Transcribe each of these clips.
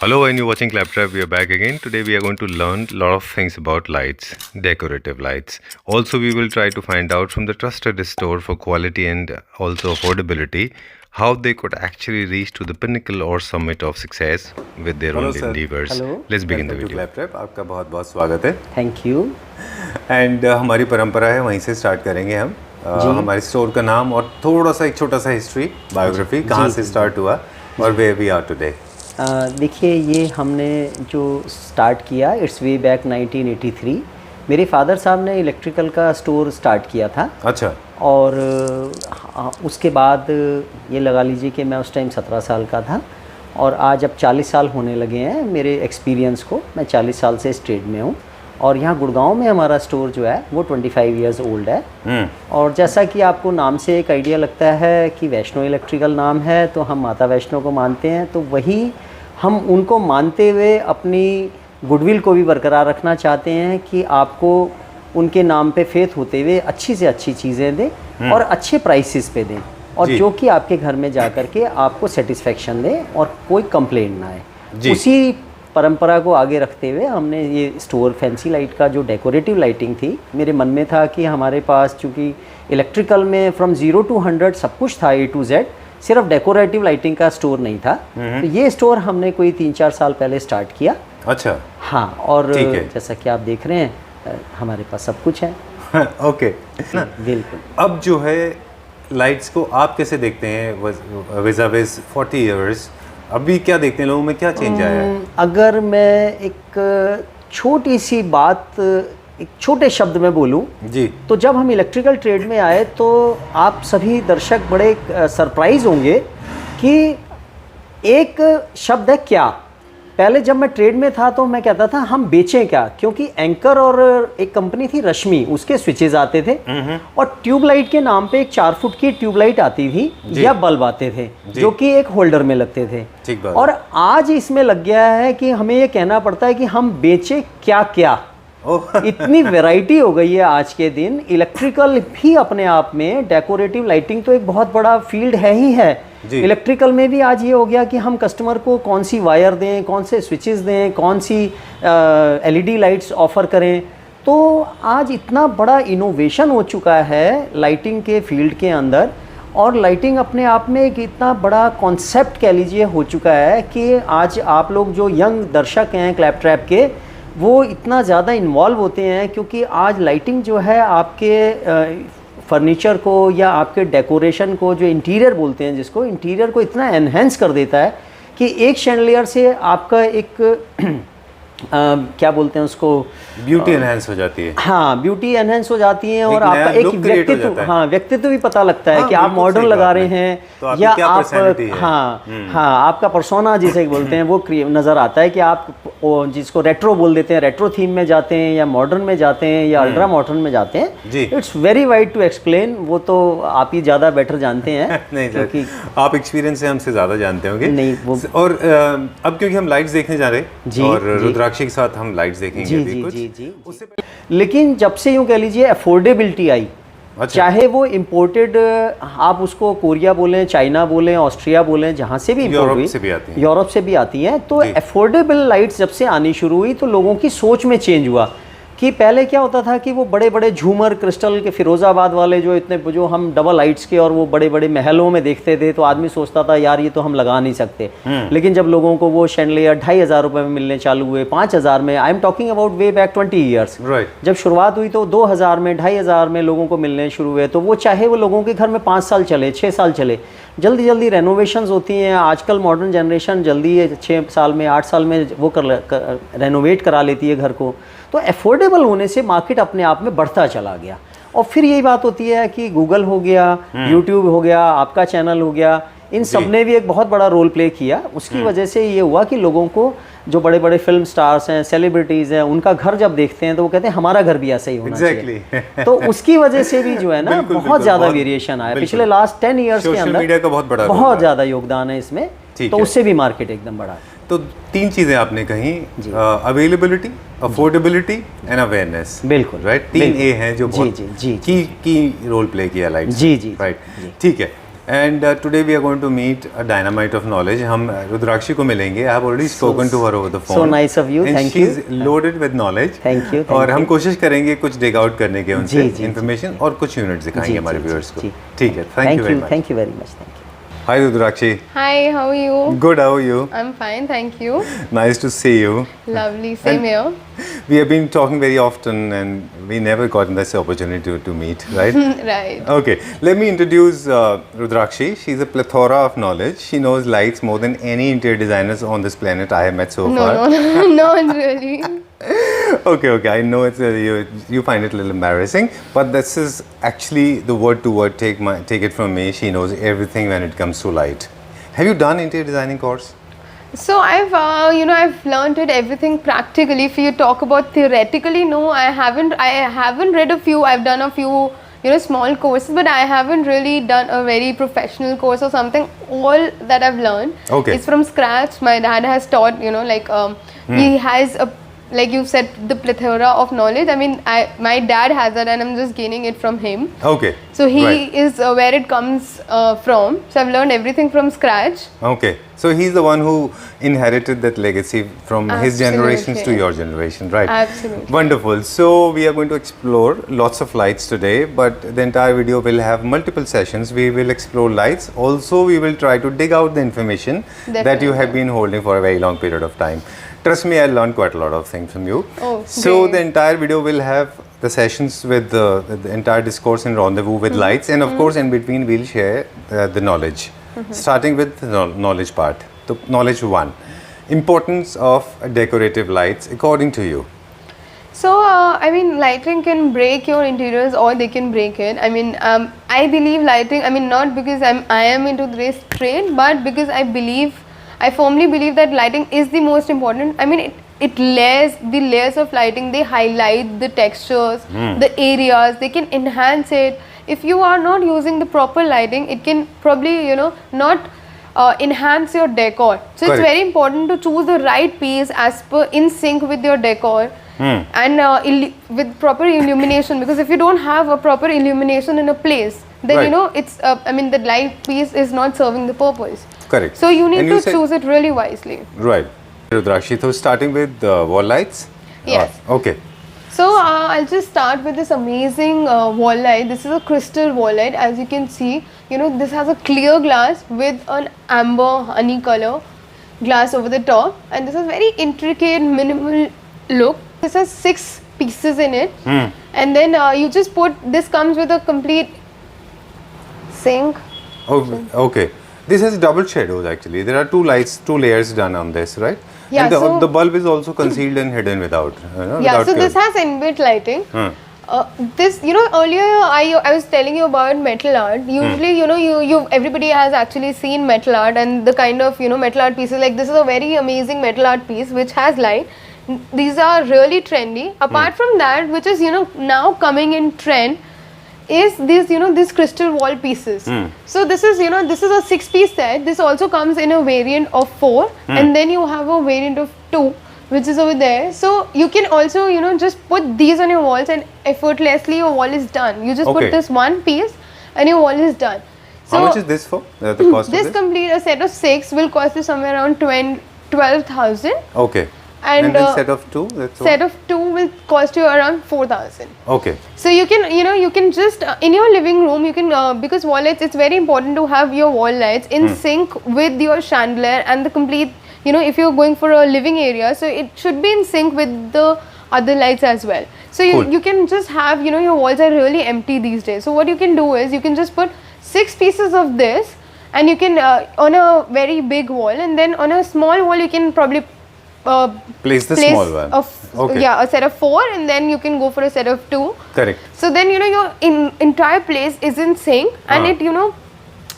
Hello, when you're watching Claptrap, we are back again. Today we are going to learn a lot of things about lights, decorative lights. Also, we will try to find out from the trusted store for quality and also affordability how they could actually reach to the pinnacle or summit of success with their own endeavors. Hello. Let's begin the video. Claptrap, आपका बहुत बहुत स्वागत है thank you. And हमारी परंपरा है, वहीं से स्टार्ट करेंगे हम। हमारे स्टोर का नाम और थोड़ा सा एक छोटा सा हिस्ट्री बायोग्राफी कहाँ से स्टार्ट हुआ और वेयर वी आर टुडे। देखिए, ये हमने जो स्टार्ट किया इट्स वे बैक 1983। मेरे फादर साहब ने इलेक्ट्रिकल का स्टोर स्टार्ट किया था। अच्छा। और उसके बाद ये लगा लीजिए कि मैं उस टाइम 17 साल का था और आज अब 40 साल होने लगे हैं मेरे एक्सपीरियंस को। मैं 40 साल से इस ट्रेड में हूँ और यहाँ गुड़गांव में हमारा स्टोर जो है वो 25 इयर्स ओल्ड है। और जैसा कि आपको नाम से एक आइडिया लगता है कि वैष्णो इलेक्ट्रिकल नाम है, तो हम माता वैष्णो को मानते हैं, तो वही हम उनको मानते हुए अपनी गुडविल को भी बरकरार रखना चाहते हैं कि आपको उनके नाम पे फेथ होते हुए अच्छी से अच्छी चीज़ें दें और अच्छे प्राइसेस पे दें और जो कि आपके घर में जा कर के आपको सेटिस्फेक्शन दे और कोई कंप्लेंट ना आए। उसी परंपरा को आगे रखते हुए हमने ये स्टोर फैंसी लाइट का जो डेकोरेटिव लाइटिंग थी, मेरे मन में था कि हमारे पास चूँकि इलेक्ट्रिकल में फ्रॉम 0 to 100 सब कुछ था, A to Z, सिर्फ डेकोरेटिव लाइटिंग का स्टोर नहीं था। तो ये स्टोर हमने कोई 3-4 साल पहले स्टार्ट किया। अच्छा। हाँ, और जैसा कि आप देख रहे हैं हमारे पास सब कुछ है। ओके, बिल्कुल। अब जो है लाइट्स को आप कैसे देखते हैं विज़ 40 इयर्स? अभी क्या देखते हैं, लोगों में क्या चेंज आया है? अगर मैं एक छोटी सी बात एक छोटे शब्द में बोलूं जी, तो जब हम इलेक्ट्रिकल ट्रेड में आए तो आप सभी दर्शक बड़े सरप्राइज होंगे कि एक शब्द है क्या। पहले जब मैं ट्रेड में था तो मैं कहता था हम बेचें क्या, क्योंकि एंकर और एक कंपनी थी रश्मि, उसके स्विचेस आते थे और ट्यूबलाइट के नाम पे एक 4 फुट की ट्यूबलाइट आती थी या बल्ब आते थे जो कि एक होल्डर में लगते थे। और आज इसमें लग गया है कि हमें ये कहना पड़ता है कि हम बेचें क्या क्या। इतनी वैरायटी हो गई है आज के दिन। इलेक्ट्रिकल भी अपने आप में डेकोरेटिव लाइटिंग तो एक बहुत बड़ा फील्ड है ही है। इलेक्ट्रिकल में भी आज ये हो गया कि हम कस्टमर को कौन सी वायर दें, कौन से स्विचेस दें, कौन सी LED लाइट्स ऑफ़र करें। तो आज इतना बड़ा इनोवेशन हो चुका है लाइटिंग के फील्ड के अंदर, और लाइटिंग अपने आप में एक इतना बड़ा कॉन्सेप्ट कह लीजिए हो चुका है कि आज आप लोग जो यंग दर्शक हैं क्लैपट्रैप के, वो इतना ज़्यादा इन्वॉल्व होते हैं क्योंकि आज लाइटिंग जो है आपके फर्नीचर को या आपके डेकोरेशन को, जो इंटीरियर बोलते हैं जिसको, इंटीरियर को इतना एनहेंस कर देता है कि एक शैंडलियर से आपका एक क्या बोलते हैं उसको, ब्यूटी एनहेंस हो जाती है। हाँ, ब्यूटी एनहेंस हो जाती है और आपका एक व्यक्तित्व, हाँ, व्यक्तित्व भी पता लगता है कि आप मॉडर्न लगा रहे हैं तो या आप, हाँ, आपका पर्सोना जिसे बोलते हैं वो नज़र आता है कि आप जिसको रेट्रो बोल देते हैं, रेट्रो थीम में जाते हैं या मॉडर्न में जाते हैं या अल्ट्रा मॉडर्न में जाते हैं। It's very wide to explain, वो तो आप ही ज़्यादा बेटर जानते हैं। नहीं, क्योंकि आप एक्सपीरियंस से हमसे ज़्यादा जानते होंगे। नहीं वो, और अब क्योंकि हम लाइट्स देखने जा रहे हैं और रुद्राक्षी के साथ हम लाइट्स देखेंगे जी। लेकिन जब से यूँ कह लीजिए अफोर्डेबिलिटी आई, चाहे वो इम्पोर्टेड आप उसको कोरिया बोलें, चाइना बोलें, ऑस्ट्रिया बोलें, जहाँ से भी यूरोप से भी आती हैं, तो अफोर्डेबल लाइट्स जब से आनी शुरू हुई तो लोगों की सोच में चेंज हुआ कि पहले क्या होता था कि वो बड़े बड़े झूमर क्रिस्टल के फिरोजाबाद वाले जो इतने, जो हम डबल लाइट्स के और वो बड़े बड़े महलों में देखते थे, तो आदमी सोचता था यार ये तो हम लगा नहीं सकते। लेकिन जब लोगों को वो शैंडलियर 2500 रुपये में मिलने चालू हुए, 5000 में, I am talking about way back 20 years, जब शुरुआत हुई तो 2000 में, 2500 में लोगों को मिलने शुरू हुए, तो वो चाहे वो लोगों के घर में 5 साल चले, 6 साल चले, जल्दी जल्दी रेनोवेशंस होती हैं। आजकल मॉडर्न जनरेशन जल्दी 6 साल में, 8 साल में वो रेनोवेट करा लेती है घर को। तो अफोर्डेबल होने से मार्केट अपने आप में बढ़ता चला गया। और फिर यही बात होती है कि गूगल हो गया, यूट्यूब हो गया, आपका चैनल हो गया, इन सब ने भी एक बहुत बड़ा रोल प्ले किया। उसकी वजह से ये हुआ कि लोगों को, जो बड़े बड़े फिल्म स्टार्स हैं, सेलिब्रिटीज़ हैं, उनका घर जब देखते हैं तो वो कहते हैं हमारा घर भी ऐसा ही होना चाहिए। तो उसकी वजह से भी जो है ना बहुत ज़्यादा वेरिएशन आया पिछले लास्ट 10 ईयर्स के अंदर। बहुत ज़्यादा योगदान है इसमें, तो उससे भी मार्केट एकदम बढ़ा। तो 3 चीजें आपने कही, अवेलेबिलिटी, अफोर्डेबिलिटी एंड अवेयरनेस। बिल्कुल, राइट। 3 A हैं जो बहुत की रोल प्ले किया लाइट। जी, राइट। ठीक है, And today we are going to meet a dynamite of knowledge. हम रुद्राक्षी को मिलेंगे. I have already spoken to her over the phone. So nice of you. And Thank she's you. loaded with knowledge. Thank you. और हम कोशिश करेंगे कुछ dig out करने के उनसे जी, information और कुछ units दिखाएंगे हमारे viewers को. जी. ठीक है. Thank you very much. Thank you very much. Thank you. Hi Rudrakshi. Hi, how are you? Good. How are you? I'm fine, thank you. Nice to see you. Lovely, same here. We have been talking very often and we never gotten this opportunity to meet, right? Right. Okay, let me introduce Rudrakshi. She's a plethora of knowledge. She knows lights more than any interior designers on this planet I have met so far. No, not really. Okay, I know it's you find it a little embarrassing, but this is actually the word to word. Take it from me. She knows everything when it comes to light. Have you done interior designing course? So I've learned it everything practically. If you talk about theoretically, no, I haven't. I haven't read a few. I've done a few, small courses, but I haven't really done a very professional course or something. All that I've learned is from scratch. My dad has taught, he has a, like you said, the plethora of knowledge. I mean, my dad has it and I'm just gaining it from him. Okay. So he is where it comes from. So I've learned everything from scratch. Okay. So he's the one who inherited that legacy from his generations to your generation, right? Absolutely. Wonderful. So we are going to explore lots of lights today, but the entire video will have multiple sessions. We will explore lights. Also, we will try to dig out the information that you have been holding for a very long period of time. Trust me, I learned quite a lot of things from you. So great. the entire video will have the sessions with the entire discourse and rendezvous with lights, and of course in between we'll share the knowledge. Starting with the knowledge part. So knowledge 1. Importance of decorative lights according to you. So, lighting can break your interiors or they can break it. I believe lighting, not because I am into this trade, but because I firmly believe that lighting is the most important. It layers, the layers of lighting, they highlight the textures, the areas, they can enhance it. If you are not using the proper lighting, it can probably, not enhance your decor. So it's very important to choose the right piece as per in sync with your decor and with proper illumination, because if you don't have a proper illumination in a place, then it's the light piece is not serving the purpose. Correct. So you need to choose it really wisely. Right. Rudrakshi, so starting with wall lights? Yes. Okay. So I'll just start with this amazing wall light. This is a crystal wall light. As you can see, this has a clear glass with an amber honey color glass over the top, and this is very intricate, minimal look. This has 6 pieces in it, and then you just put, this comes with a complete sink. Oh, okay. This has double shadows actually. There are 2 lights, 2 layers done on this, right? Yeah, and the bulb is also concealed and hidden without. So this has inbuilt lighting. This, earlier I was telling you about metal art. Usually, everybody has actually seen metal art and the kind of, metal art pieces. Like this is a very amazing metal art piece which has light. These are really trendy. Apart from that, which is, now coming in trend, is these, these crystal wall pieces. So this is, this is a 6-piece set. This also comes in a variant of 4, and then you have a variant of 2, which is over there. So you can also, just put these on your walls and effortlessly your wall is done. You just put this one piece and your wall is done. So how much is this for? The cost this of this? complete, a set of 6 will cost you somewhere around 12,000. Okay. And then set of 2? That's set of 2 will cost you around 4,000. Okay. So you can, you can just, in your living room, you can, because wall lights, it's very important to have your wall lights in sync with your chandelier and the complete, if you're going for a living area, so it should be in sync with the other lights as well. So you can just have, your walls are really empty these days. So what you can do is, you can just put 6 pieces of this, and you can, on a very big wall, and then on a small wall, you can probably place the small one. A set of 4, and then you can go for a set of 2. Correct. So then your entire place is in sync, and it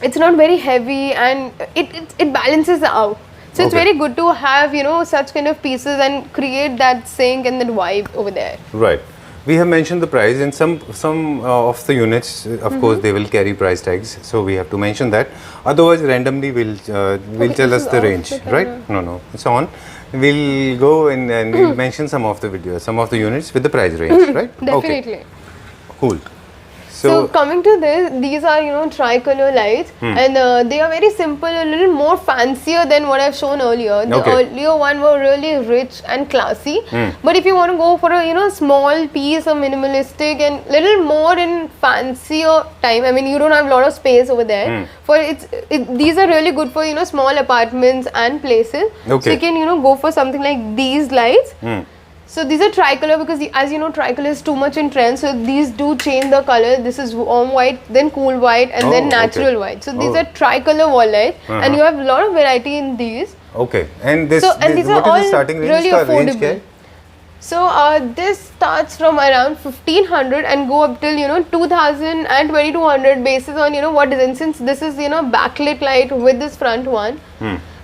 it's not very heavy, and it balances out. So it's very good to have such kind of pieces and create that sync and that vibe over there. Right. We have mentioned the price, and some of the units, of course, they will carry price tags, so we have to mention that. Otherwise, randomly we'll tell us the range, right? No, it's on. We'll go and we'll mention some of the videos, some of the units with the price range, right? Definitely. Okay. Cool. So coming to this, these are tricolor lights, and they are very simple, a little more fancier than what I've shown earlier. The earlier one were really rich and classy, but if you want to go for a small piece of minimalistic and little more in fancier time, I mean you don't have a lot of space over there. For these are really good for small apartments and places. So you can go for something like these lights. So these are tricolor because as you know, tricolor is too much in trend. So these do change the color. This is warm white, then cool white, and then natural white. So these are tricolor wall lights, and you have a lot of variety in these. Okay, and these what is the starting range? Really affordable. So this starts from around 1500 and go up till 2000 and 2200 basis on what design. Since this is backlit light with this front one.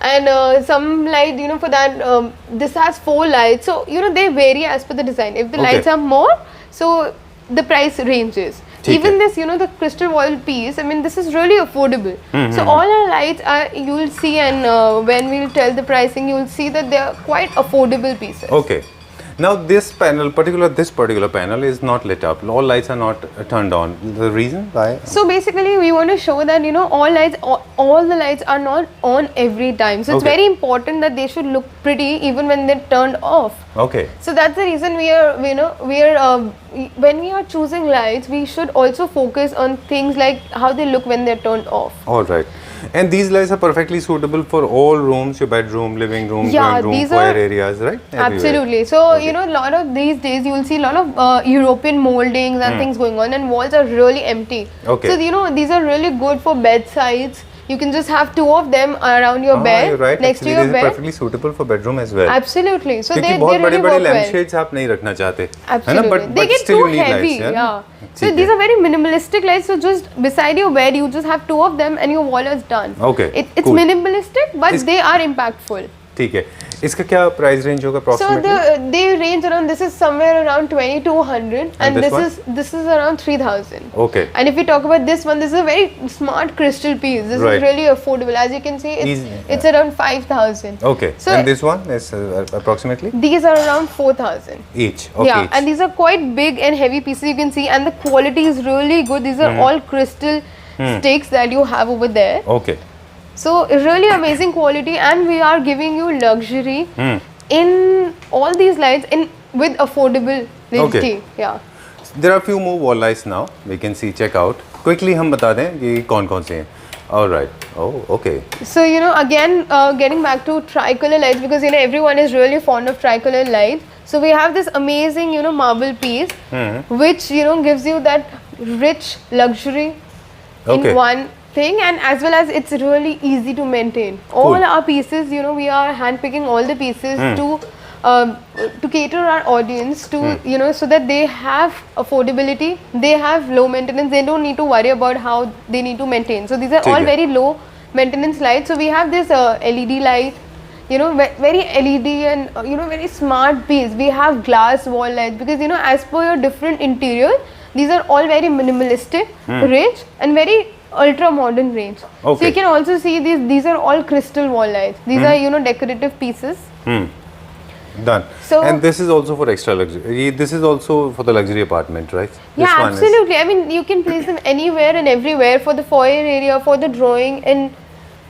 And some light, for that, this has 4 lights. So, they vary as per the design. If the lights are more, so the price ranges. Even this, the crystal wall piece, I mean, this is really affordable. So, all our lights are, you will see, and when we will tell the pricing, you will see that they are quite affordable pieces. Okay. Now this particular panel is not lit up. All lights are not turned on. The reason why? So basically, we want to show that all the lights are not on every time. So it's very important that they should look pretty even when they're turned off. Okay. So that's the reason we are when we are choosing lights, we should also focus on things like how they look when they're turned off. All right. And these lights are perfectly suitable for all rooms, your bedroom, living room, drawing room, choir areas, right? Everywhere. Absolutely. So, a lot of these days you will see a lot of European moldings and things going on, and walls are really empty. Okay. So, these are really good for bedsides. You can just have 2 of them around your bed, you're right. next Actually, to your these bed. are perfectly suitable for bedroom as well. Absolutely. So क्योंकि they बहुत really बड़े-बड़े work well. lampshades आप नहीं रखना चाहते, Absolutely. है ना? They But get still too you need heavy. lights, Yeah. So these are very minimalistic lights. So just beside your bed, you just have 2 of them, and your wall is done. Okay. It's cool. minimalistic, but they are impactful. ठीक है. इसका क्या price range होगा approximately? So they range around. This is somewhere around 2200, and this is around 3000. Okay. And if we talk about this one, this is a very smart crystal piece. This is really affordable. As you can see, it's around 5000. Okay. So and this one is approximately? These are around 4000 each. Okay. Yeah, and these are quite big and heavy pieces. You can see, and the quality is really good. These are all crystal sticks that you have over there. Okay. So really amazing quality, and we are giving you luxury in all these lights with affordability. Okay. Yeah. There are few more wall lights now. We can see. Check out. Quickly हम बता दें कि कौन-कौन से हैं. All right. Oh, okay. So again, getting back to tricolor lights, because everyone is really fond of tricolor lights. So we have this amazing marble piece, which gives you that rich luxury in one thing, and as well as it's really easy to maintain. All our pieces, we are handpicking all the pieces to cater our audience to so that they have affordability, they have low maintenance, they don't need to worry about how they need to maintain. So these are all very low maintenance lights. So we have this LED light, very LED and very smart piece. We have glass wall lights because as per your different interior, these are all very minimalistic range and very ultra modern range. Okay. So you can also see these are all crystal wall lights. These are decorative pieces. Done. So, and this is also for extra luxury. This is also for the luxury apartment, right? Yeah, this one absolutely. I mean, you can place them anywhere and everywhere, for the foyer area, for the drawing, and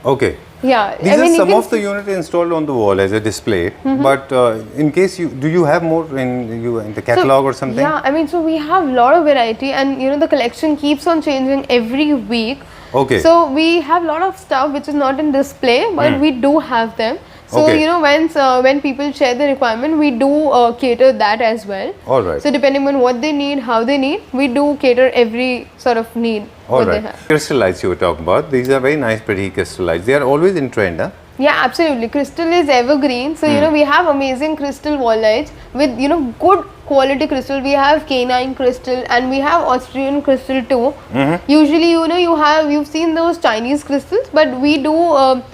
okay. Yeah, These are some of the units installed on the wall as a display. But in case do you have more in the catalog or something? Yeah, I mean, so we have a lot of variety, and the collection keeps on changing every week. Okay. So we have a lot of stuff which is not in display, but we do have them. So when people share the requirement, we do cater that as well. All right. So depending on what they need, how they need, we do cater every sort of need. All right. Crystal lights you were talking about. These are very nice, pretty crystal lights. They are always in trend, huh? Yeah, absolutely. Crystal is evergreen. So we have amazing crystal wall lights with good quality crystal. We have canine crystal and we have Austrian crystal too. Usually you've seen those Chinese crystals, but we do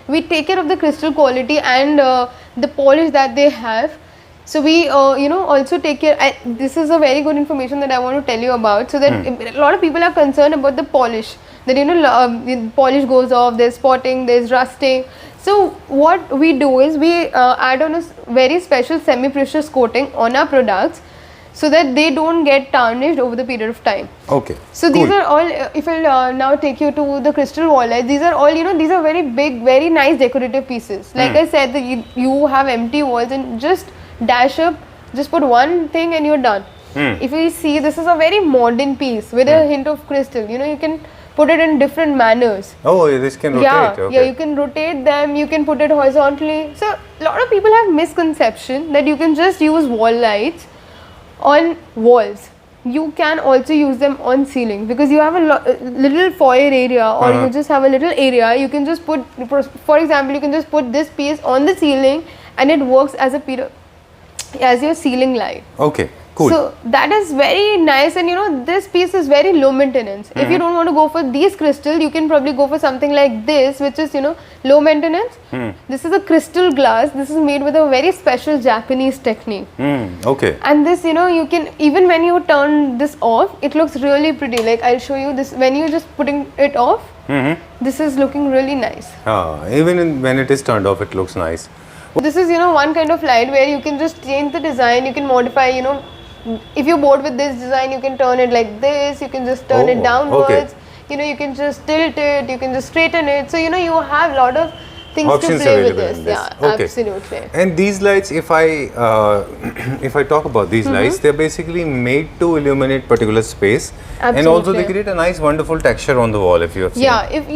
we take care of the crystal quality and the polish that they have. So we also take care. This is a very good information that I want to tell you about, so that a lot of people are concerned about the polish, that the polish goes off, there's spotting, there's rusting. So what we do is we add on a very special semi-precious coating on our products, so that they don't get tarnished over the period of time. Okay. So these are all, if I'll now take you to the crystal wall lights, these are all, these are very big, very nice decorative pieces. Like I said, that you have empty walls and just dash up, just put one thing and you're done. If you see, this is a very modern piece with a hint of crystal. You can put it in different manners. Oh, this can rotate. Yeah, Okay. yeah, you can rotate them, you can put it horizontally. So a lot of people have misconception that you can just use wall lights on walls. You can also use them on ceiling, because you have a little foyer area, or you just have a little area. You can just put, for example, you can just put this piece on the ceiling and it works as as your ceiling light. Okay. Cool. So that is very nice, and this piece is very low maintenance. If you don't want to go for these crystal, you can probably go for something like this, which is low maintenance. This is a crystal glass. This is made with a very special Japanese technique. Okay. And this, you can, even when you turn this off, it looks really pretty. Like I'll show you this, when you're just putting it off, this is looking really nice. Even when it is turned off, it looks nice. This is, one kind of light where you can just change the design, you can modify, if you're bored with this design, you can turn it like this, you can just turn it downwards, you can just tilt it, you can just straighten it. So, you have a lot of things Options to play with available in this. this. Yeah, Okay. absolutely. And these lights, if I talk about these lights, they're basically made to illuminate particular space, and also they Absolutely. create a nice, wonderful texture on the wall. If you have seen. Yeah, if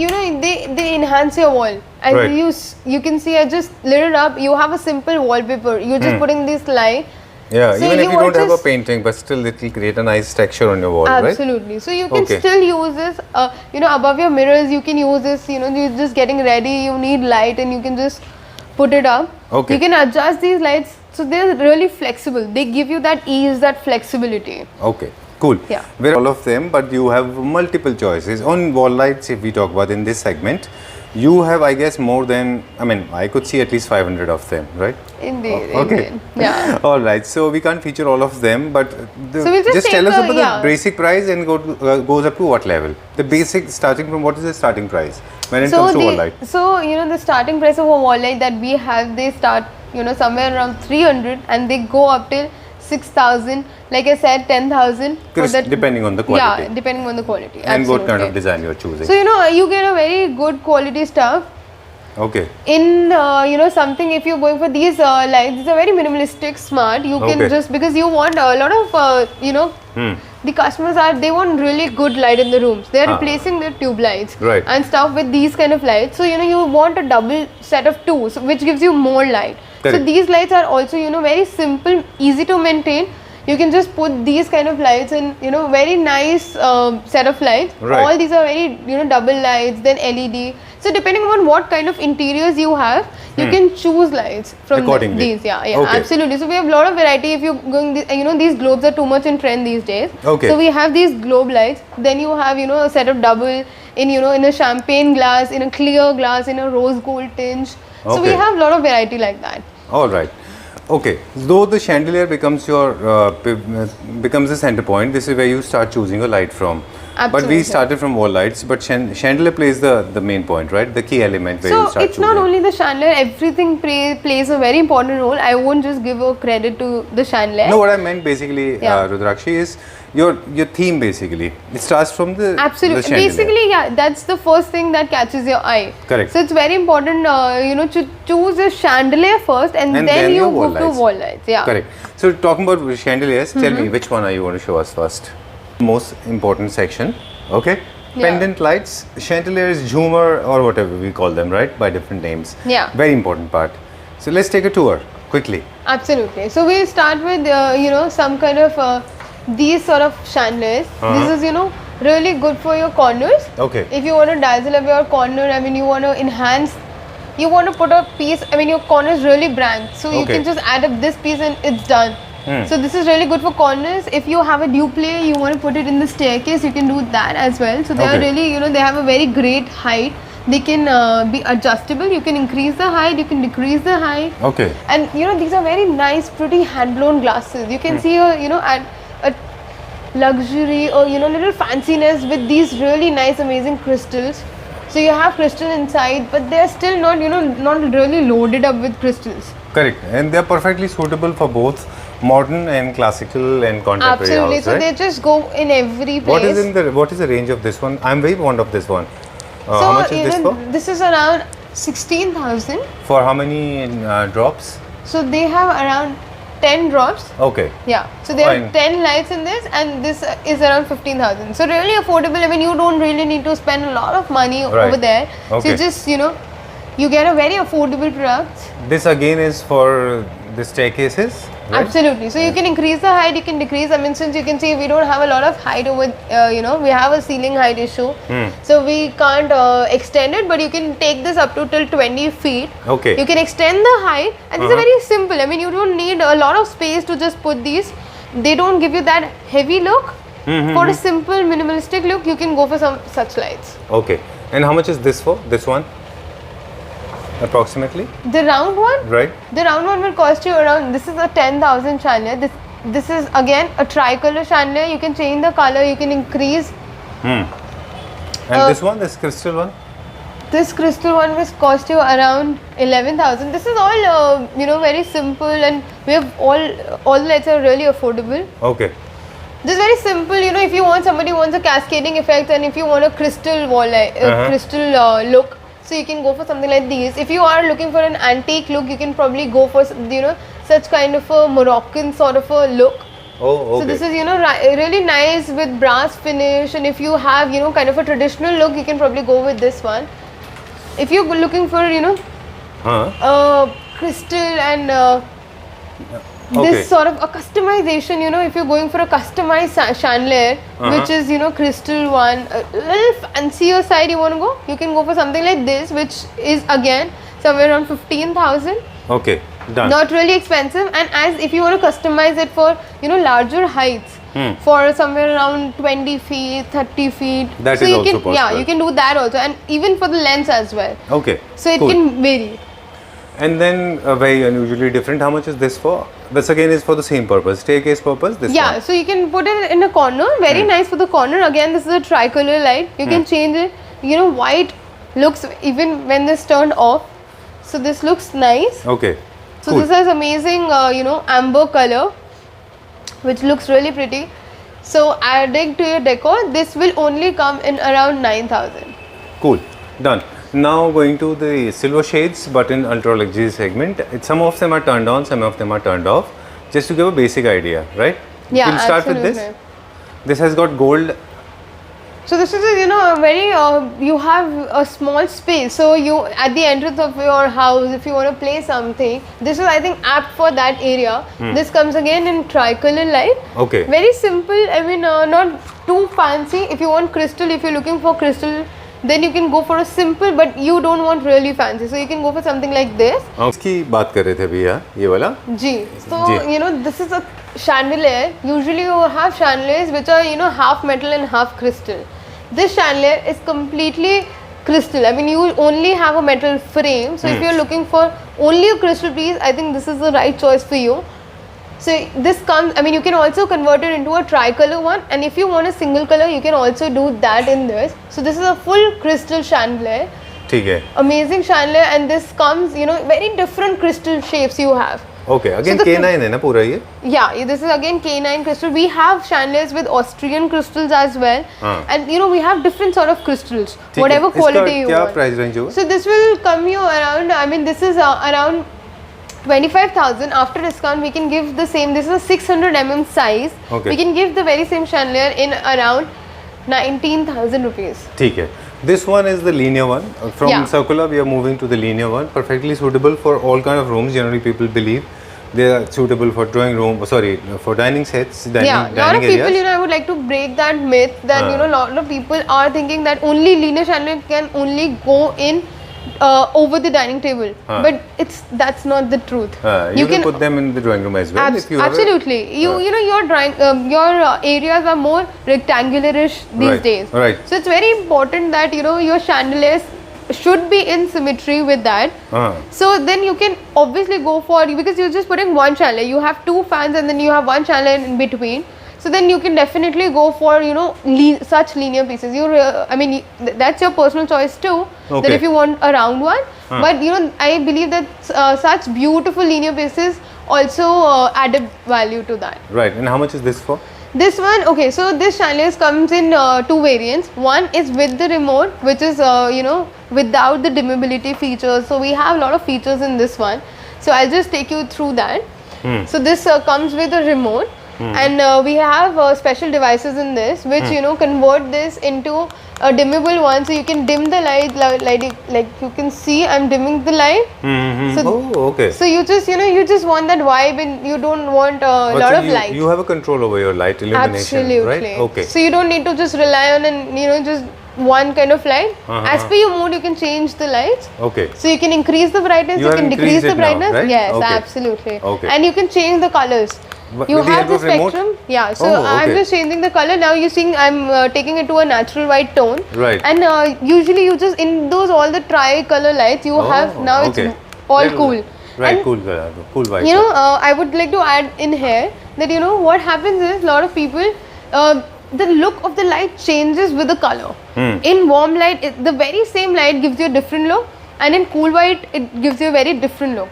they enhance your wall, and Right. you can see I just lit it up. You have a simple wallpaper. You're just putting this light. Yeah, So even if you you are don't have a just- painting, but still it will create a nice texture on your wall, right? Absolutely. So you can Okay. still use this, above your mirrors. You can use this. You're just getting ready. You need light, and you can just put it up. Okay. You can adjust these lights, so they're really flexible. They give you that ease, that flexibility. Okay, cool. Yeah. We're all of them, but you have multiple choices. On wall lights, if we talk about in this segment, you have, I guess, more than, I could see at least 500 of them, right? Indeed. Okay. Indeed. Yeah. All right, so we can't feature all of them, but So we'll just tell take us a- about yeah. the basic price and goes up to what level? The basic, starting from what is the starting price when it comes to wall light? So the starting price of a wall light that we have, they start somewhere around 300 and they go up till 6,000. Like I said, 10,000. Depending on the quality. Yeah, depending on the quality. And what kind absolutely. of design you're choosing. So you get a very good quality stuff. Okay. In something, if you're going for these lights, these are very minimalistic, smart. You can Okay. just, because you want a lot of the customers they want really good light in the rooms. They are replacing their tube lights Right. and stuff with these kind of lights. So you want a double set of two, so, which gives you more light. Correct. So these lights are also very simple, easy to maintain. You can just put these kind of lights in, very nice set of lights. Right. All these are very, double lights, then LED. So depending on what kind of interiors you have, you can choose lights from Accordingly. these. Yeah, Okay. absolutely. So we have a lot of variety. If you're going, these globes are too much in trend these days. Okay. So we have these globe lights. Then you have, a set of double in, in a champagne glass, in a clear glass, in a rose gold tinge. So we Okay. have a lot of variety like that. All right. Okay. Though the chandelier becomes becomes the center point, this is where you start choosing a light from. But Absolutely. we started from wall lights, but chandelier plays the main point, right? The key element where you So start it's choosing. not only the chandelier, everything plays a very important role. I won't just give a credit to the chandelier. No, what I meant basically, Yeah. Rudrakshi, is your theme basically. It starts from the Absolutely. the chandelier. Basically, yeah, that's the first thing that catches your eye. Correct. So it's very important, to choose a chandelier first, and, And then then you your go wall to lights. wall lights. Yeah. Correct. So talking about chandeliers, tell Mm-hmm. me which one are you going to show us first? Most important section. Okay. Yeah. Pendant lights, chandeliers, Jhumar, or whatever we call them, right? By different names. Yeah. Very important part. So let's take a tour quickly. Absolutely. So we'll start with some kind of these sort of chandeliers. This is really good for your corners. Okay. If you want to dazzle up your corner, you want to enhance. You want to put a piece. Your corner is really blank, so you Okay. can just add up this piece and it's done. So this is really good for corners. If you have a duplex, you want to put it in the staircase, you can do that as well. So they are Okay. really, they have a very great height. They can be adjustable. You can increase the height, you can decrease the height. Okay. And these are very nice, pretty hand-blown glasses. You can see a luxury or little fanciness with these really nice, amazing crystals. So you have crystal inside, but they're still not, not really loaded up with crystals. Correct, and they are perfectly suitable for both modern and classical and contemporary Absolutely. house, So right? they just go in every place. What is the range of this one? I'm very fond of this one. So How much is this for? This is around 16,000. For how many drops? So they have around 10 drops. Okay. Yeah. So there Fine. are 10 lights in this, and this is around 15,000. So really affordable. I mean, you don't really need to spend a lot of money Right. over there. So Okay. you just, you get a very affordable product. This again is for the staircases, right? Absolutely. So you can increase the height, you can decrease. I mean, since you can see we don't have a lot of height over, we have a ceiling height issue. Hmm. So we can't extend it, but you can take this up to till 20 feet. Okay. You can extend the height, and it's very simple. I mean, you don't need a lot of space to just put these. They don't give you that heavy look. For a simple minimalistic look, you can go for some such lights. Okay. And how much is this for? This one? Approximately, The round one, right? the round one will cost you around. This is a 10,000 chandelier. This is again a tricolor chandelier. You can change the color. You can increase. And this one, this crystal one? This crystal one will cost you around 11,000. This is all very simple, and we have all the lights are really affordable. Okay. This is very simple. If you want, somebody wants a cascading effect, and if you want a crystal wall light, crystal look, so you can go for something like these. If you are looking for an antique look, you can probably go for such kind of a Moroccan sort of a look. Oh, okay. So this is really nice with brass finish, and if you have kind of a traditional look, you can probably go with this one. If you're looking for crystal and Okay. this sort of a customization, if you're going for a customized chandelier, which is crystal one, a little fancier side you want to go, you can go for something like this, which is again somewhere around 15,000. Okay, done. Not really expensive, and as if you want to customize it for larger heights, for somewhere around 20 feet, 30 feet. That so is you also can, possible. Yeah, you can do that also, and even for the lens as well. Okay. So it cool. can vary. And then very unusually different. How much is this for? This again is for the same purpose, staircase purpose. This Yeah, one. so you can put it in a corner. Very nice for the corner. Again, this is a tricolor light. You can change it. White looks even when this turned off. So this looks nice. Okay. So cool. this has amazing, amber color, which looks really pretty. So adding to your decor, this will only come in around 9,000. Cool. Done. Now going to the silver shades, but in ultra luxury segment. Some of them are turned on, some of them are turned off. Just to give a basic idea, right? Yeah, We'll start with this. absolutely. This has got gold. So this is a very you have a small space. So you at the entrance of your house, if you want to play something, this is I think apt for that area. This comes again in tricolor light. Okay. Very simple. I mean, not too fancy. If you want crystal, if you're looking for crystal, then you can go for a simple, but you don't want really fancy. So you can go for something like this. इसकी बात कर रहे थे भैया ये वाला. Ji. So Ji. this is a chandelier. Usually you have chandeliers which are half metal and half crystal. This chandelier is completely crystal. I mean, you only have a metal frame. So if you're looking for only a crystal piece, I think this is the right choice for you. So this comes, I mean, you can also convert it into a tricolor one, and if you want a single color, you can also do that in this. So this is a full crystal chandelier. ठीक है. Amazing chandelier, and this comes, very different crystal shapes you have. Okay. Again So the K9 है ना पूरा ये. Yeah, this is again K9 crystal. We have chandeliers with Austrian crystals as well, and we have different sort of crystals, ठीक है. whatever इसका quality you क्या want. price range होगा? So this will come you around. I mean, this is around 25,000. After discount, we can give the same. This is a 600 mm size. Okay. We can give the very same chandelier in around 19,000 rupees. ठीक है. This one is the linear one. From Yeah. circular, we are moving to the linear one. Perfectly suitable for all kind of rooms. Generally, people believe they are suitable for drawing room. Sorry, for dining sets, Yeah, lot of dining people, areas. I would like to break that myth that a lot of people are thinking that only linear chandelier can only go in over the dining table, but that's not the truth. You can put them in the drawing room as well. If you have a- absolutely. Your drawing, your areas are more rectangularish these Right, days. right. So it's very important that your chandeliers should be in symmetry with that. So then you can obviously go for, because you're just putting one chandelier. You have two fans and then you have one chandelier in between. So then you can definitely go for, you know, such linear pieces. I mean, that's your personal choice too. That Okay. if you want a round one, but you know, I believe that such beautiful linear pieces also added value to that. Right. And how much is this for? This one, okay, so this chandeliers comes in two variants. One is with the remote, which is you know, without the dimmability features. So we have a lot of features in this one. So I'll just take you through that. So this comes with a remote, and we have special devices in this, which you know, convert this into a dimmable one. So you can dim the light, like you can see I'm dimming the light. So Oh, okay. so you just, you know, you just want that vibe, and you don't want a But lot so of light. you have a control over your light illumination, Absolutely. right? Okay. So you don't need to just rely on and, you know, just one kind of light. As per your mood, you can change the lights. Okay. So you can increase the brightness, You you have can decrease increased the it now, brightness. right? Yes, Okay. absolutely. Okay. And you can change the colors. You With the have help the of remote? spectrum. Yeah. So Oh, I'm okay. just changing the color. Now you're seeing I'm taking it to a natural white tone. Right. And usually you just in those all the tri-color lights you have now okay. it's all Little- cool. Right, And cool color, cool white. you know, I would like to add in here that, you know, what happens is a lot of people, the look of the light changes with the color. In warm light, the very same light gives you a different look, and in cool white, it gives you a very different look.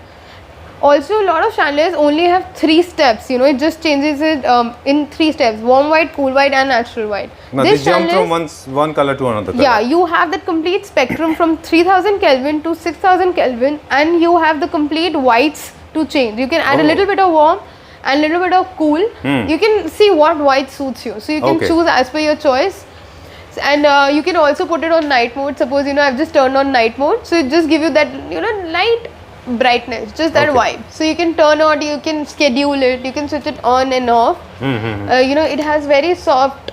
Also, a lot of chandeliers only have 3 steps, you know, it just changes it in 3 steps: warm white, cool white, and natural white. Now This they jump chandeliers- from one color to another color. yeah, you have that complete spectrum from 3000 Kelvin to 6000 Kelvin, and you have the complete whites to change. You can add a Oh. little bit of warm and a little bit of cool. You can see what white suits you. So you can Okay. choose as per your choice. And you can also put it on night mode. Suppose, you know, I've just turned on night mode. So it just give you that, you know, light brightness, just that Okay. vibe. So you can turn on, you can schedule it, you can switch it on and off. You know, it has very soft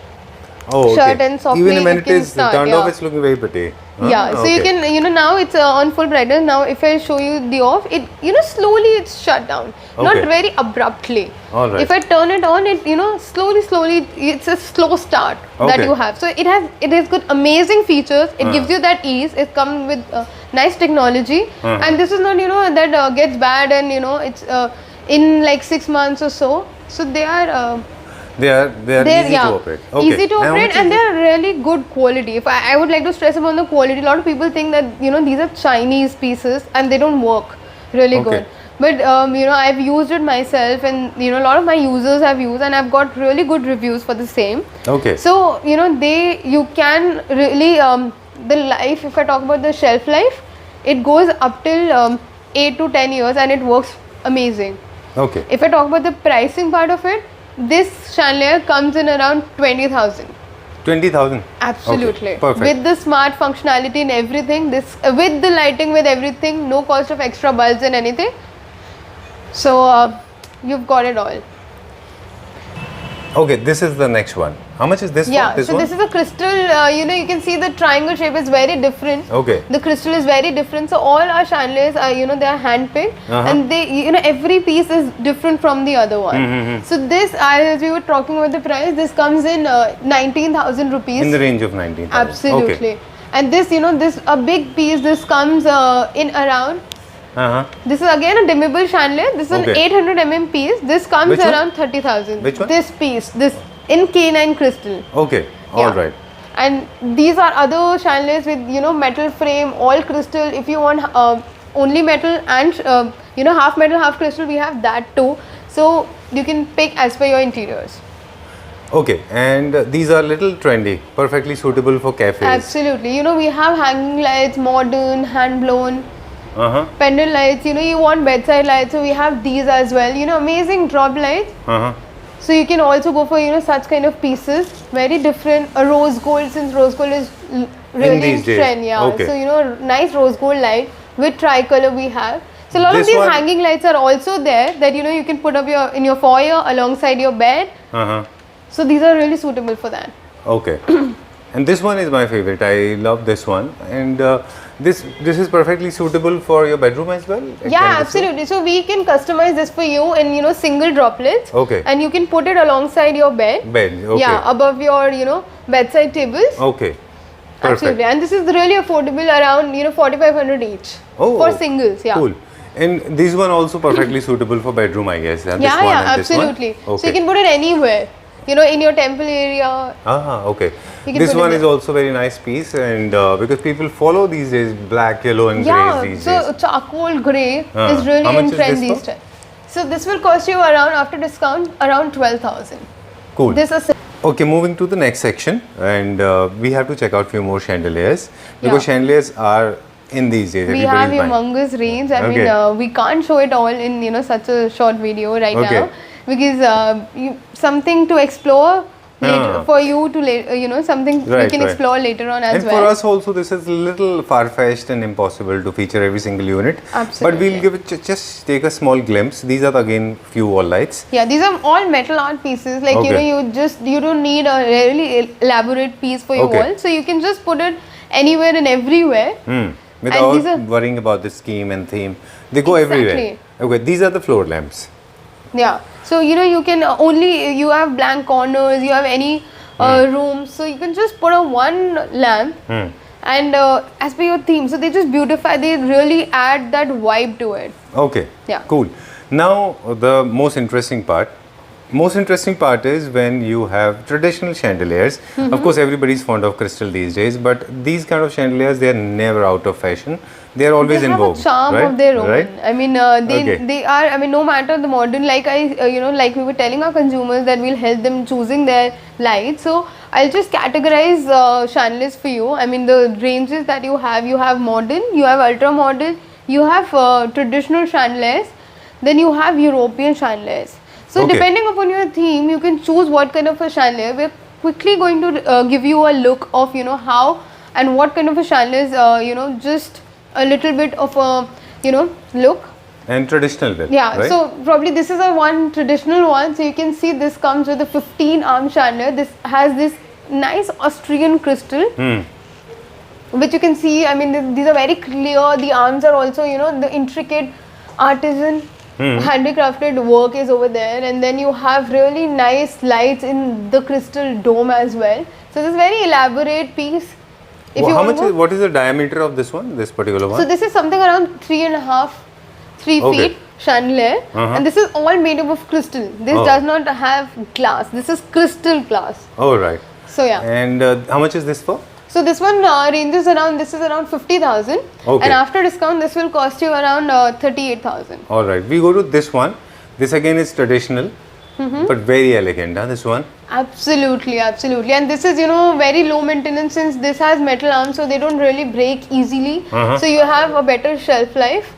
Oh, shirt okay. and softly Even when you it can is start, turned yeah. off, it's looking very pretty. Huh? Yeah, so you Okay. can, you know, now it's on full brightness. Now if I show you the off, it, you know, slowly it's shut down, not Okay. very abruptly. All right. If I turn it on, it, you know, slowly, it's a slow start that Okay. you have. So it has got amazing features. It gives you that ease. It comes with nice technology, and this is not, you know, that gets bad and, you know, it's in like 6 months or so. So they are. They are easy to operate. Okay. Easy to And how operate, much and is they are really good quality. If I would like to stress upon the quality. A lot of people think that, you know, these are Chinese pieces and they don't work really Okay. good. But you know, I've used it myself, and you know, a lot of my users have used, and I've got really good reviews for the same. Okay. So you know, you can really the life. If I talk about the shelf life, it goes up till 8 to 10 years, and it works amazing. Okay. If I talk about the pricing part of it, this chandelier comes in around 20,000. 20,000. Absolutely. Okay, perfect. With the smart functionality and everything, this with the lighting, with everything, no cost of extra bulbs and anything. So you've got it all. Okay, this is the next one. How much is this Yeah. for? This So one? this is a crystal. You know, you can see the triangle shape is very different. Okay. The crystal is very different. So all our chandeliers are, you know, they are hand picked, and they, you know, every piece is different from the other one. So this, as we were talking about the price, this comes in 19,000 rupees. In the range of 19,000. Absolutely. Okay. And this, you know, this a big piece. This comes in around. This is again a dimmable chandelier. This is an Okay. 800 mm piece. This comes Which one? around 30,000. Which one? This piece. This in K9 crystal. Okay. All Yeah. right. And these are other chandeliers with, you know, metal frame, all crystal. If you want only metal and you know, half metal, half crystal, we have that too. So you can pick as per your interiors. Okay. And these are little trendy, perfectly suitable for cafes. Absolutely. You know, we have hanging lights, modern, hand blown. Uh-huh. Pendant lights, you know, you want bedside lights, so we have these as well. You know, amazing drop lights. Uh-huh. So you can also go for, you know, such kind of pieces. Very different. A rose gold, since rose gold is really in these days. trend, yeah. Okay. So you know, nice rose gold light with tricolor we have. So a lot of This these one- hanging lights are also there that, you know, you can put up in your foyer alongside your bed. Uh-huh. So these are really suitable for that. Okay. And this one is my favorite. I love this one. And this is perfectly suitable for your bedroom as well? It Yeah, can be so? absolutely. So we can customize this for you in, you know, single droplets. Okay. And you can put it alongside your bed. Bed, okay. Yeah, above your, you know, bedside tables. Okay. Perfect. Absolutely. And this is really affordable, around, you know, 4,500 each. Oh, For singles, yeah. Cool. And this one also perfectly suitable for bedroom, I guess. And Yeah, this one yeah, and this one? absolutely. So Okay. you can put it anywhere. in your temple area. Okay. You can This put it one is there. also very nice piece, and because people follow these days black, yellow, and Yeah, greys these so days. charcoal grey Ah. is really How much in is trend this these for? days. So this will cost you around, after discount, around 12,000. Cool. This is Okay, moving to the next section, and we have to check out few more chandeliers because Yeah. chandeliers are in these days. we have everybody's buying. humongous range. I Okay. mean, we can't show it all in such a short video right Okay. now because something to explore later, Ah. for you to something you Right, can right. explore later on as And well. for us also, this is a little far-fetched and impossible to feature every single unit. But Absolutely. we'll give it just take a small glimpse. These are again few wall lights. Yeah, these are all metal art pieces. Like Okay. you don't need a really elaborate piece for your Okay. wall, so you can just put it anywhere and everywhere. Without these are- worrying about the scheme and theme, they go everywhere. Exactly. Okay, these are the floor lamps. Yeah. So you can you have blank corners, you have any rooms, so you can just put a one lamp and as per your theme. So they just beautify. They really add that vibe to it. Okay. Yeah. Cool. Now the most interesting part. Most interesting part is when you have traditional chandeliers. Of course, everybody is fond of crystal these days, but these kind of chandeliers, they are never out of fashion. They are always They in have vogue. a charm right? of their own. Right? I mean, Okay. they are. I mean, no matter the modern, like like we were telling our consumers that we'll help them choosing their lights. So I'll just categorize chandeliers for you. I mean, the ranges that you have modern, you have ultra modern, you have traditional chandeliers, then you have European chandeliers. So Okay. depending upon your theme, you can choose what kind of a chandelier. We're quickly going to give you a look of how and what kind of a chandelier is just a little bit of a look. And traditional well. Yeah, Right? so probably this is a one traditional one. So you can see this comes with a 15 arm chandelier. This has this nice Austrian crystal, which you can see. I mean, these are very clear. The arms are also the intricate artisan handicrafted work is over there, and then you have really nice lights in the crystal dome as well. So this is very elaborate piece. If Well, you how want much is, what is the diameter of this one, this particular one? so this is something around 3.5, 3 Okay. feet chandelier, and this is all made up of crystal. This Oh. does not have glass. This is crystal glass. Oh, right. So yeah. And how much is this for? So this one ranges around. This is around 50,000, Okay. and after discount, this will cost you around 38,000. All right. We go to this one. This again is traditional, but very elegant. This one. Absolutely, absolutely. And this is very low maintenance since this has metal arms, so they don't really break easily. So you have a better shelf life,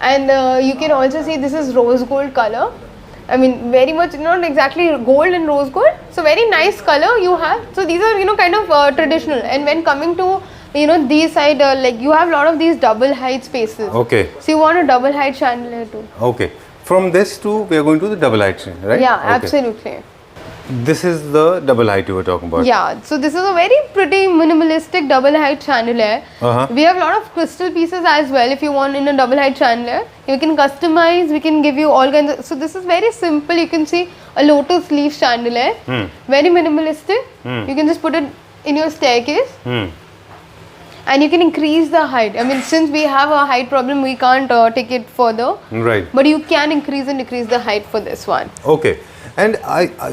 and you can also see this is rose gold color. I mean, very much not exactly gold and rose gold. So very nice color you have. So these are kind of traditional. And when coming to these side, like you have a lot of these double height spaces. Okay. So you want a double height chandelier too. Okay. From this to we are going to the double height, right? Yeah, Okay. absolutely. This is the double height you were talking about. Yeah, so this is a very pretty minimalistic double height chandelier. We have a lot of crystal pieces as well. If you want in a double height chandelier, you can customize. We can give you all kinds of. So this is very simple. You can see a lotus leaf chandelier, very minimalistic. You can just put it in your staircase, and you can increase the height. I mean, since we have a height problem, we can't take it further. Right. But you can increase and decrease the height for this one. Okay. And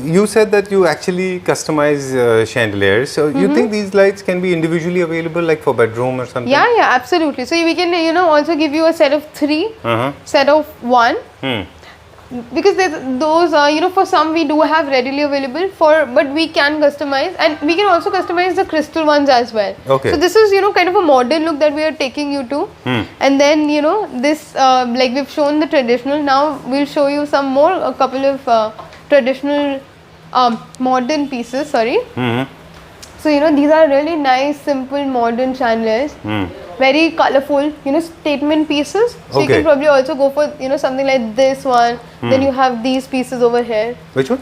you said that you actually customize chandeliers. So you think these lights can be individually available, like for bedroom or something? Yeah, yeah, absolutely. So we can, also give you a set of 3, set of 1. Because there's those, for some we do have readily available but we can customize, and we can also customize the crystal ones as well. Okay. So this is, kind of a modern look that we are taking you to. And then, this, like we've shown the traditional, now we'll show you some more, a couple of traditional modern pieces, sorry. So these are really nice, simple, modern chandeliers. Very colorful, statement pieces. So you Okay. can probably also go for, something like this one. Then you have these pieces over here. Which one?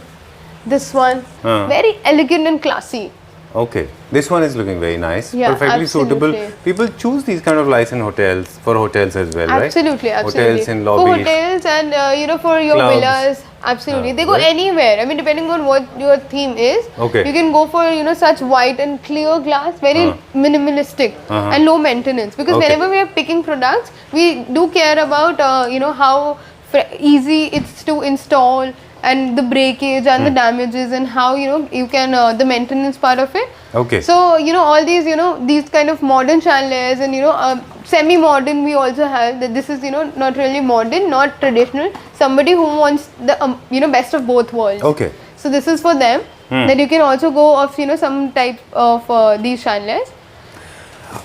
This one, very elegant and classy. Okay. This one is looking very nice. Yeah, Perfectly suitable. absolutely. People choose these kind of lights in hotels, for hotels as well, right? Absolutely, absolutely. Hotels in For lobbies. hotels and for your Clubs. villas, absolutely. They go right. anywhere. I mean, depending on what your theme is. Okay. You can go for such white and clear glass, very minimalistic and low maintenance. Because Okay. whenever we are picking products, we do care about how easy it's to install and the breakage and the damages, and how you can the maintenance part of it. Okay. So all these these kind of modern chandeliers, and semi-modern we also have. That this is not really modern, not traditional. Somebody who wants the best of both worlds. Okay. So this is for them. That you can also go of some type of these chandeliers.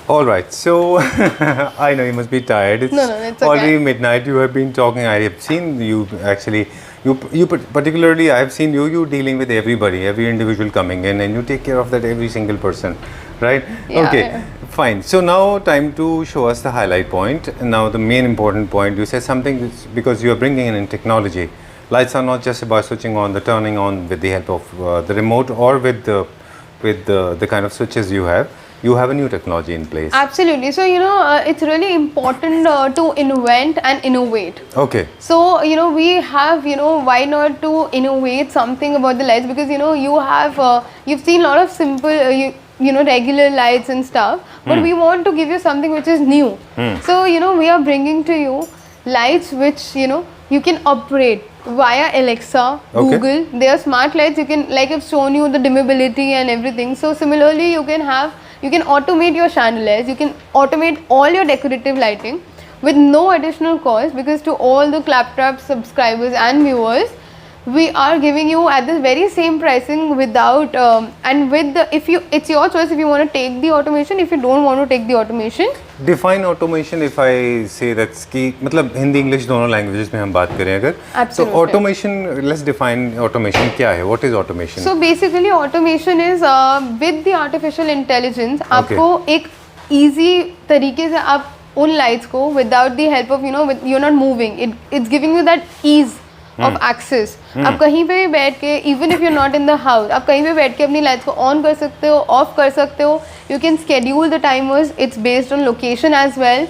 All right. So I know you must be tired. It's No, it's okay. already midnight. You have been talking. I have seen you actually. You particularly, I have seen you dealing with everybody, every individual coming in, and you take care of that every single person, right? Yeah, Okay. yeah. Fine. So now time to show us the highlight point. Now the main important point. You said something because you are bringing in technology. Lights are not just about switching on, the turning on with the help of the remote or with the kind of switches you have. You have a new technology in place. Absolutely. So it's really important to invent and innovate. Okay. So we have why not to innovate something about the lights, because you have you've seen a lot of simple regular lights and stuff, but we want to give you something which is new. So we are bringing to you lights which you can operate via Alexa, Okay. Google. They are smart lights. You can, like I've shown you the dimmability and everything. So similarly you can automate your chandeliers, you can automate all your decorative lighting with no additional cost, because to all the Claptrap subscribers and viewers, we are giving you at the very same pricing without and with the, it's your choice if you want to take the automation, if you don't want to take the automation. Define automation if I say that's कि मतलब Hindi English दोनों languages में हम बात करें अगर तो Absolutely. automation, let's define automation क्या है, what is automation? So basically automation is with the artificial intelligence आपको एक easy तरीके से आप उन lights को without the help of with, you're not moving, it's giving you that ease of access. आप कहीं पे भी बैठ के, even if you're not in the house, आप कहीं पे बैठ के अपनी lights को on कर सकते हो, off कर सकते हो. You can schedule the timers. It's based on location as well.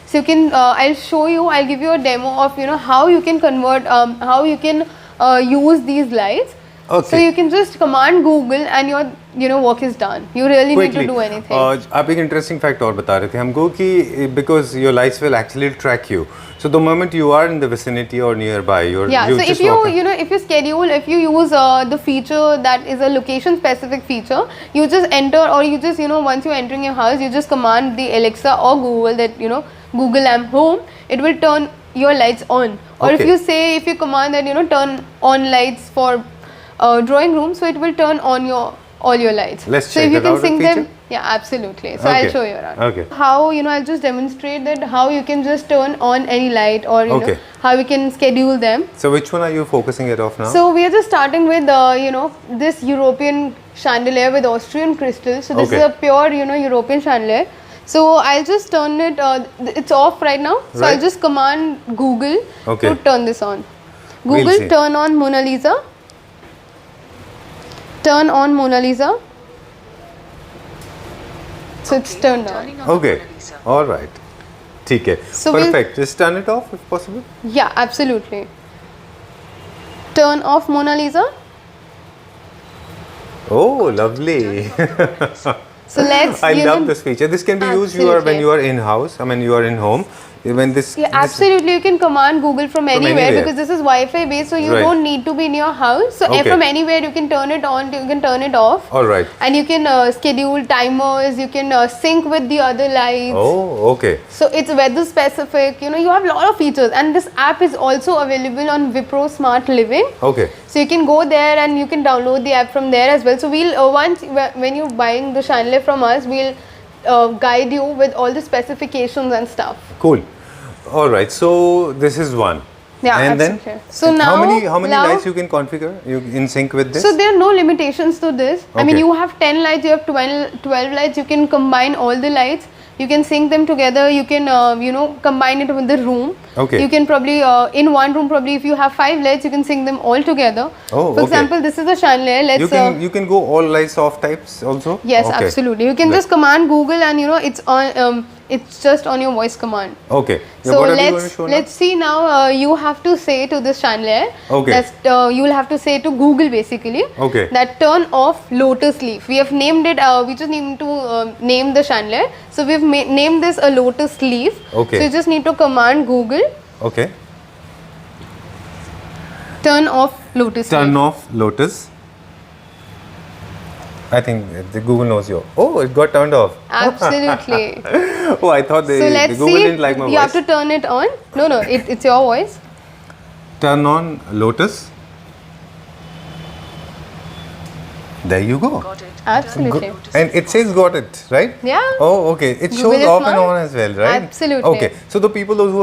So you can I'll show you, I'll give you a demo of how you can convert how you can use these lights. Okay. So you can just command Google and your work is done. You really need to do anything. आप एक interesting fact और बता रहे थे हमको कि because your lights will actually track you. So the moment you are in the vicinity or nearby, you So just if you walk in. if you schedule, if you use the feature that is a location specific feature, you just enter, or you just once you're entering your house, you just command the Alexa or Google that Google I'm home, it will turn your lights on. Or if Okay. you command that turn on lights for drawing room, so it will turn on all your lights. Let's so check if you that can out, the sync them, feature. yeah, absolutely. So I'll Okay. show you around. Okay. How I'll just demonstrate that how you can just turn on any light, or Okay. how we can schedule them. So which one are you focusing it off now? So we are just starting with this European chandelier with Austrian crystal. So this Okay. is a pure European chandelier. So I'll just turn it. It's off right now. So Right. I'll just command Google Okay. to turn this on. We'll Google, see. turn on Mona Lisa. Turn on Mona Lisa. So it's turned on. Okay. All right. ठीक है. So we'll- Perfect. Just turn it off if possible. Yeah, absolutely. Turn off Mona Lisa. Oh, lovely. So let's. I love this feature. This can be used when Absolutely. you are in house. I mean, you are in home. When this. Yeah, this- absolutely. You can command Google from anywhere, anywhere. because this is Wi-Fi based, so you Right. don't need to be in your house. So Okay. from anywhere you can turn it on, you can turn it off, All right. and you can schedule timers. You can sync with the other lights. Oh, okay. So it's weather specific. You have a lot of features, and this app is also available on Wipro Smart Living. Okay. So you can go there and you can download the app from there as well. So we'll once when you're buying the chandelier from us, we'll guide you with all the specifications and stuff. Cool. All right. So this is one. Yeah, And then. absolutely. So how now- many now- lights you can configure? You in sync with this? So there are no limitations to this. I mean, Okay. you have 10 lights, you have 12 lights. You can combine all the lights. You can sync them together. You can combine it with the room. Okay. You can probably in one room, probably if you have 5 lights, you can sync them all together. Oh, For okay. example, this is a chandelier. Let's you can go all lights off types also. yes, Okay. absolutely. You can Like- just command Google, and it's on. It's just on your voice command. Okay. Yeah, So what are we going to show now? let's see now. You have to say to this chandelier. Okay. That's you will have to say to Google basically. Okay. That turn off lotus leaf. We have named it. We just need to name the chandelier. So we've named this a lotus leaf. Okay. So you just need to command Google. Okay. Turn off Lotus. Turn leaf. off Lotus. I think the Google knows you. Oh, it got turned off. Absolutely. Oh, I thought So the let's Google see. didn't like my You have voice. to turn it on. No, it's your voice. Turn on Lotus. There you go. Absolutely. And it says got it, right? Yeah. Oh, okay. It Google shows is off and smart. on as well, right? Absolutely. Okay. So the people those who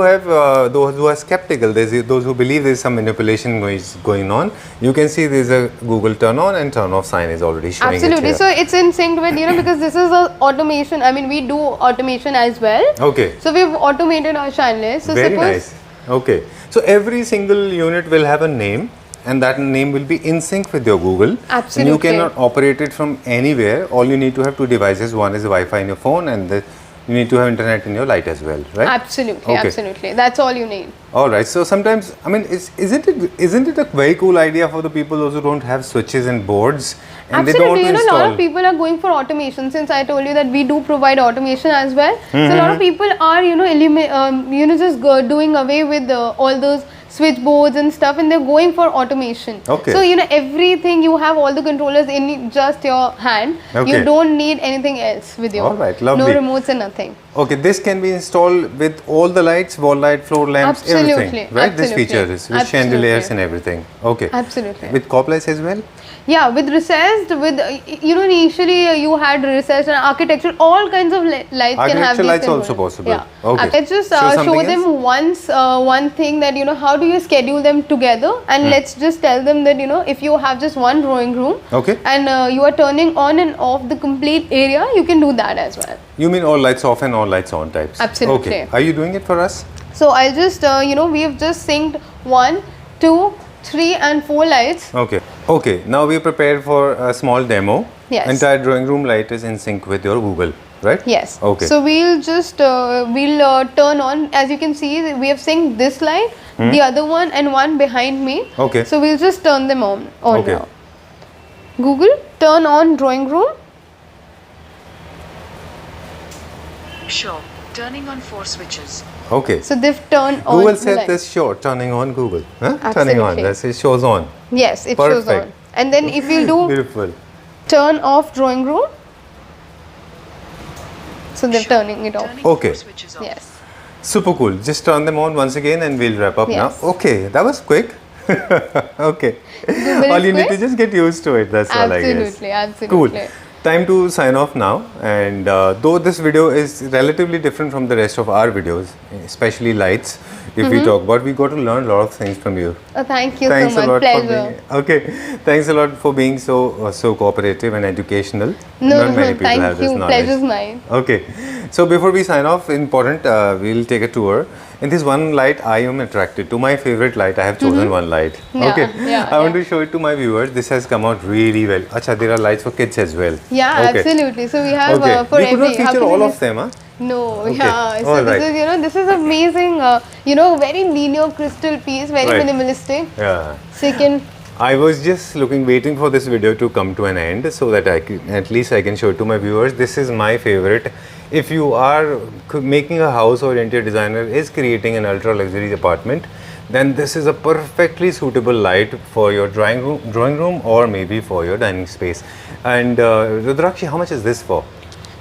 are skeptical, those who believe there's some manipulation going on, you can see there's a Google turn on and turn off sign is already showing Absolutely. it So here. it's in sync with, because this is a automation. I mean, we do automation as well. Okay. So we've automated our channel. So Very suppose nice. Okay. So every single unit will have a name, and that name will be in sync with your Google. Absolutely. And you cannot operate it from anywhere. All you need to have two devices. One is Wi-Fi in your phone, and you need to have internet in your light as well, right? Absolutely, Okay. absolutely. That's all you need. All right. So sometimes, I mean, isn't it a very cool idea for the people those who don't have switches and boards, and they don't Absolutely, want to a lot install? of people are going for automation. Since I told you that we do provide automation as well, so a lot of people are, just doing away with all those switchboards and stuff, and they're going for automation. Okay. So everything, you have all the controllers in just your hand. Okay. You don't need anything else with you. All right, lovely. No remotes and nothing. Okay, this can be installed with all the lights, wall light, floor lamps, Absolutely, everything, right? This absolutely. feature is with Absolutely. chandeliers and everything. Okay. Absolutely. With cop lights as well? Yeah, with recessed, initially you had recessed and architecture, all kinds of lights can have Architecture these lights controls. also possible. Yeah. Okay. Let's just Show something show them one thing that, how do you schedule them together, and let's just tell them that, if you have just one drawing room Okay. and you are turning on and off the complete area, you can do that as well. You mean all lights off and all lights on types? Absolutely. Okay. Are you doing it for us? So I'll just, we have just synced 1, 2, 3 and 4 lights. Okay. Okay. Now we are prepared for a small demo. Yes. Entire drawing room light is in sync with your Google, right? Yes. Okay. So we'll just turn on. As you can see, we have synced this light, the other one, and one behind me. Okay. So we'll just turn them on Okay. now. Google, turn on drawing room. Sure. Turning on 4 switches. Okay. So they've turned on. Google the said light. this show turning on Google. Huh? Turning on. Absolutely. That's it shows on. Yes, it shows Perfect. on. And then if you do Beautiful. turn off drawing room, so they're turning it off. Turning Okay. 4 switches off. Yes. Super cool. Just turn them on once again and we'll wrap up Yes. now. Okay, that was quick. Okay. Google All is you need to quick? just get used to it. That's all I guess. Absolutely, absolutely. Cool. Time to sign off now. And though this video is relatively different from the rest of our videos, especially lights, if we talk about, we got to learn a lot of things from you. Thank you Thanks so a much. lot Pleasure. for being okay. Thanks a lot for being so cooperative and educational. No, Not many people thank have this you. knowledge. Pleasure's mine. Okay, so before we sign off, important, we'll take a tour. In this one light, I am attracted to. My favorite light, I have chosen one light. Yeah, Okay, yeah, I want yeah. to show it to my viewers. This has come out really well. Acha, there are lights for kids as well. Yeah, Okay. absolutely. So we have Okay, for we could not every. how feature can all we of them, huh? No, Okay, yeah. So all this right. is, this is amazing. Very linear crystal piece, very Right. minimalistic. Yeah. So you can. I was just waiting for this video to come to an end so that at least I can show it to my viewers. This is my favorite. If you are making a house or interior designer is creating an ultra luxury apartment, then this is a perfectly suitable light for your drawing room or maybe for your dining space. And Rudrakshi, how much is this for?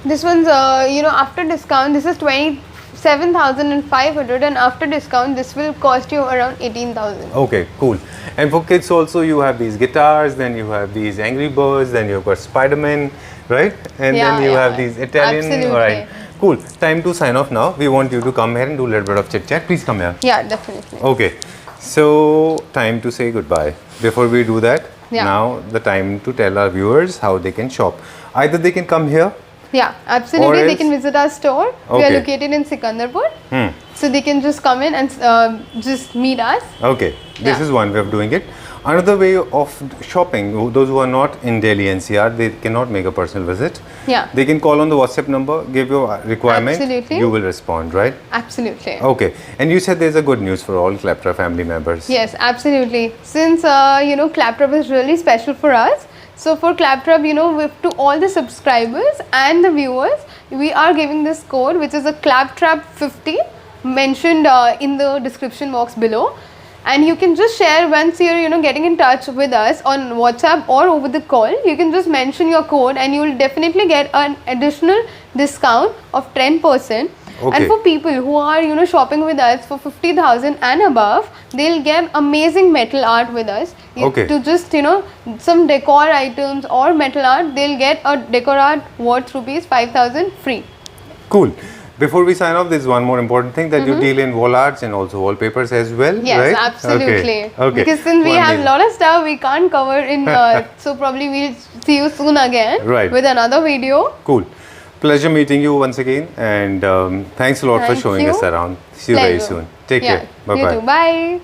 This one's after discount, this is 27,500, and after discount, this will cost you around 18,000. Okay, cool. And for kids also, you have these guitars, then you have these Angry Birds, then you've got Spider-Man, right? And Yeah, then you yeah. have these Italian. Absolutely. All right, cool. Time to sign off now. We want you to come here and do a little bit of chit chat. Please come here. Yeah, definitely. Okay, so time to say goodbye. Before we do that, Yeah. now the time to tell our viewers how they can shop. Either they can come here. Yeah, absolutely. Or They else- can visit our store. We are Okay. located in Sikandarpur. Hmm. So they can just come in and just meet us. Okay, this Yeah. is one way of doing it. Another way of shopping, those who are not in Delhi NCR, they cannot make a personal visit. Yeah. They can call on the WhatsApp number, give your requirement, Absolutely. you will respond, right? Absolutely. Okay, and you said there's a good news for all Claptra family members. Yes, absolutely. Since Claptrap is really special for us, so for Claptrap, to all the subscribers and the viewers, we are giving this code, which is a Claptrap 50, mentioned in the description box below. and you can just share once you're getting in touch with us on WhatsApp or over the call. You can just mention your code and you will definitely get an additional discount of 10%. Okay. And for people who are shopping with us for 50,000 and above, they'll get amazing metal art with us. Okay. To just some decor items or metal art, they'll get a decor art worth rupees 5,000 free. Cool. Before we sign off, there's one more important thing that you deal in wall arts and also wallpapers as well, Yes, right? absolutely. Okay. Because since we have a Amazing. lot of stuff we can't cover in, so probably we'll see you soon again Right. with another video. Cool. Pleasure meeting you once again, and thanks a lot for Thank showing you. us around. See you very Pleasure. soon. Take Yeah, care. Bye you bye. too. Bye.